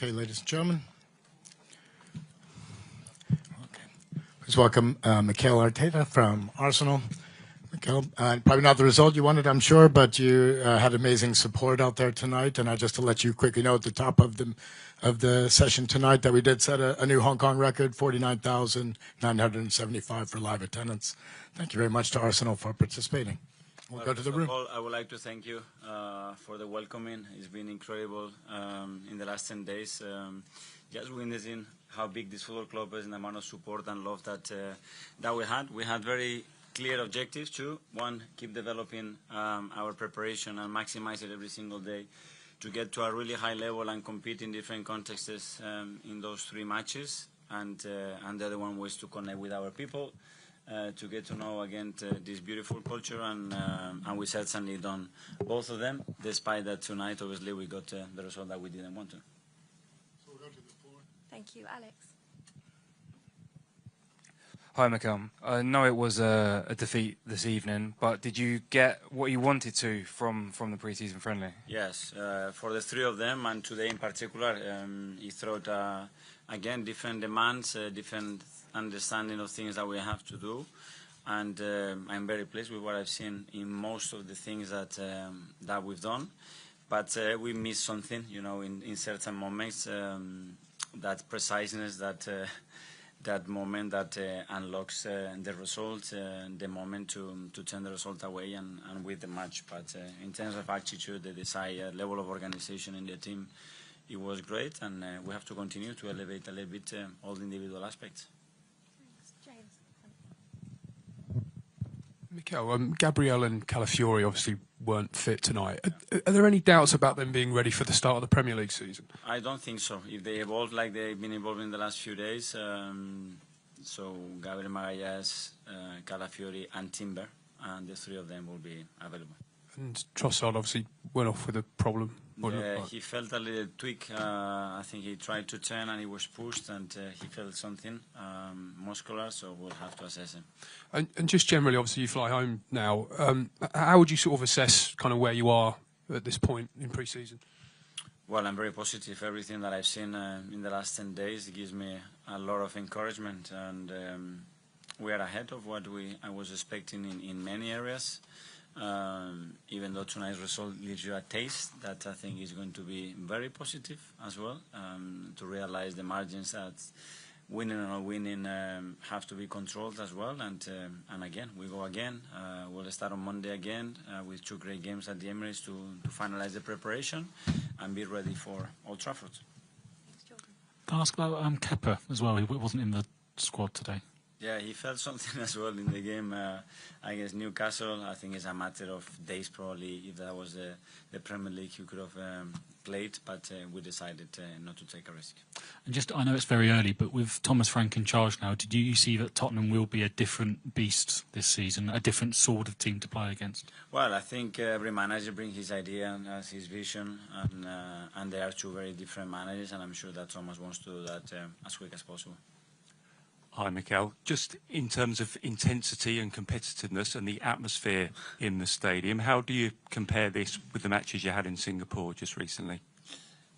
Okay, ladies and gentlemen. Okay. Please welcome Mikel Arteta from Arsenal. Mikel, probably not the result you wanted, I'm sure, but you had amazing support out there tonight. And just to let you quickly know at the top of the session tonight that we did set a new Hong Kong record, 49,975 for live attendance. Thank you very much to Arsenal for participating. We'll go to the room. First of all, I would like to thank you for the welcoming. It's been incredible in the last 10 days. Just witnessing how big this football club is and the amount of support and love that we had. We had very clear objectives too. One, keep developing our preparation and maximize it every single day to get to a really high level and compete in different contexts in those 3 matches. And the other one was to connect with our people. To get to know again this beautiful culture, and we certainly done both of them. Despite that tonight, obviously, we got the result that we didn't want to. So we'll go to the floor. Thank you, Alex. Hi, Mikel. I know it was a defeat this evening, but did you get what you wanted to from the pre-season friendly? Yes, for the 3 of them, and today in particular, he thought again different demands, different understanding of things that we have to do, and I'm very pleased with what I've seen in most of the things that we've done. But we missed something, you know, in certain moments. That preciseness, that moment that unlocks the result, the moment to turn the result away and with the match. But in terms of attitude, the desire, level of organization in the team, it was great, and we have to continue to elevate a little bit all the individual aspects. Mikel, Gabriel and Calafiori obviously weren't fit tonight. Are there any doubts about them being ready for the start of the Premier League season? I don't think so. If they evolve like they've been evolving in the last few days, so Gabriel Magalhaes, Calafiori and Timber, and the 3 of them will be available. And Trossard obviously went off with a problem. Yeah, he felt a little tweak. I think he tried to turn and he was pushed, and he felt something muscular, so we'll have to assess him. And just generally, obviously, you fly home now. How would you sort of assess kind of where you are at this point in pre-season? Well, I'm very positive. Everything that I've seen in the last 10 days gives me a lot of encouragement, and we are ahead of what I was expecting in many areas. Even though tonight's result gives you a taste, that I think is going to be very positive as well, to realize the margins that winning or not winning have to be controlled as well. And again, we go again. We'll start on Monday again with 2 great games at the Emirates to finalize the preparation and be ready for Old Trafford. Can I ask about Kepa as well? He wasn't in the squad today. Yeah, he felt something as well in the game against Newcastle. I think it's a matter of days probably. If that was the Premier League, he could have played, but we decided not to take a risk. And just, I know it's very early, but with Thomas Frank in charge now, did you see that Tottenham will be a different beast this season, a different sort of team to play against? Well, I think every manager brings his idea and has his vision, and they are 2 very different managers, and I'm sure that Thomas wants to do that as quick as possible. Hi, Mikel. Just in terms of intensity and competitiveness and the atmosphere in the stadium, how do you compare this with the matches you had in Singapore just recently?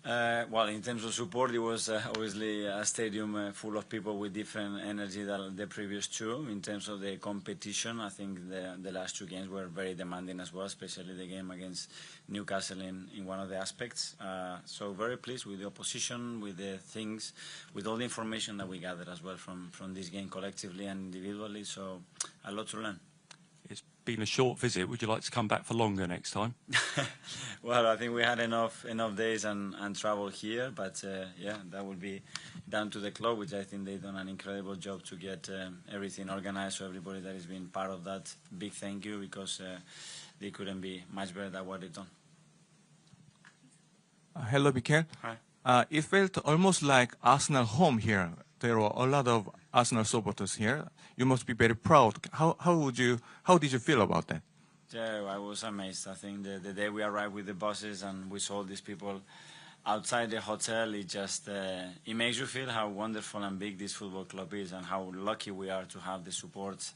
Well, in terms of support, it was obviously a stadium full of people with different energy than the previous 2. In terms of the competition, I think the last 2 games were very demanding as well, especially the game against Newcastle in one of the aspects. So very pleased with the opposition, with the things, with all the information that we gathered as well from this game collectively and individually. So a lot to learn. It's been a short visit. Would you like to come back for longer next time? Well, I think we had enough days and travel here, but yeah, that would be down to the club, which I think they've done an incredible job to get everything organized. So everybody that has been part of that, big thank you, because they couldn't be much better than what they've done. Hello, Mikel. Hi. It felt almost like Arsenal home here. There were a lot of Arsenal supporters here. You must be very proud. How did you feel about that? Yeah, I was amazed. I think the day we arrived with the buses and we saw these people outside the hotel, it just it makes you feel how wonderful and big this football club is, and how lucky we are to have the support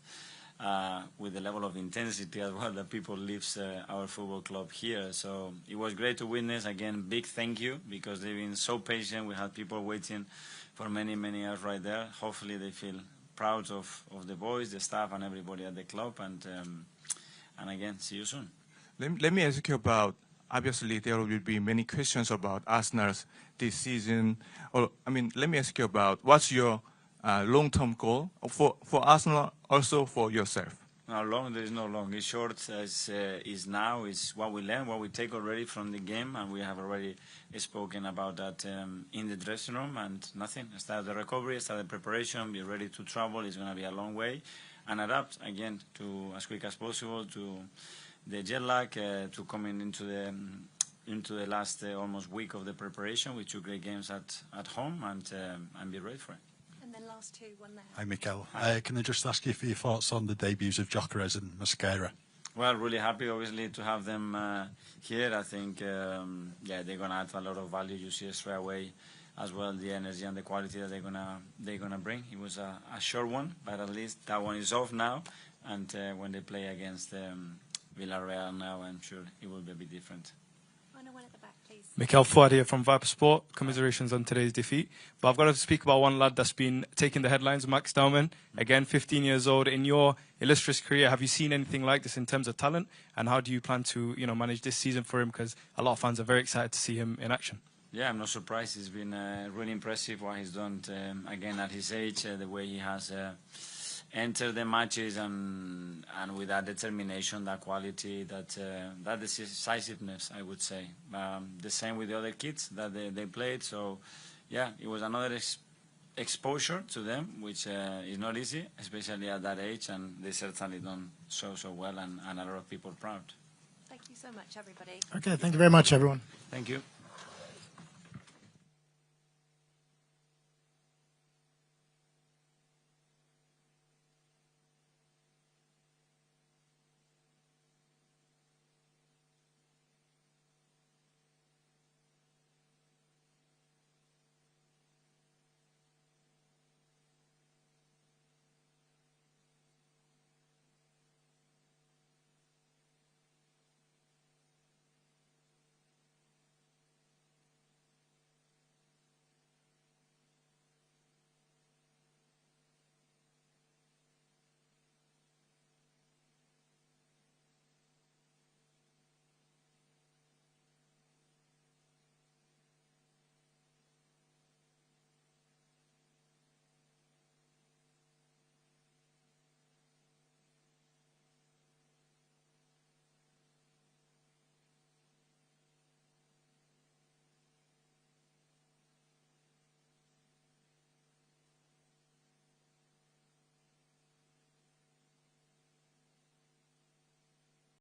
with the level of intensity as well that people leaves our football club here. So it was great to witness. Again, big thank you, because they've been so patient. We had people waiting for many, many hours right there. Hopefully they feel proud of the boys, the staff, and everybody at the club. And again, see you soon. Let me ask you about, obviously there will be many questions about Arsenal's this season. Let me ask you about what's your long-term goal for Arsenal, also for yourself? No, long, there is no long. It's short as is now. Is what we learn, what we take already from the game, and we have already spoken about that in the dressing room, and nothing. Start the recovery, start the preparation, be ready to travel. It's going to be a long way, and adapt again to as quick as possible to the jet lag, to coming into the last almost week of the preparation with 2 great games at home, and be ready for it. And then last 2, one there. Hi, Mikel. Can I just ask you for your thoughts on the debuts of Gyökeres and Mosquera? Well, really happy, obviously, to have them here. I think, they're going to add a lot of value. You see straight away as well the energy and the quality that they're gonna bring. It was a short one, but at least that one is off now. And when they play against Villarreal now, I'm sure it will be a bit different. One at the back, please. Mikel Fuad here from Viper Sport. Commiserations on today's defeat. But I've got to speak about one lad that's been taking the headlines, Max Daumann. Again, 15 years old. In your illustrious career, have you seen anything like this in terms of talent? And how do you plan to, manage this season for him? Because a lot of fans are very excited to see him in action. Yeah, I'm not surprised. It's been really impressive what he's done, again, at his age, the way he has entered the matches and with that determination, that quality, that decisiveness, I would say. The same with the other kids that they played. So, yeah, it was another exposure to them, which is not easy, especially at that age, and they certainly done so well, and a lot of people proud. Thank you so much, everybody. Okay, thank you very much, everyone. Thank you.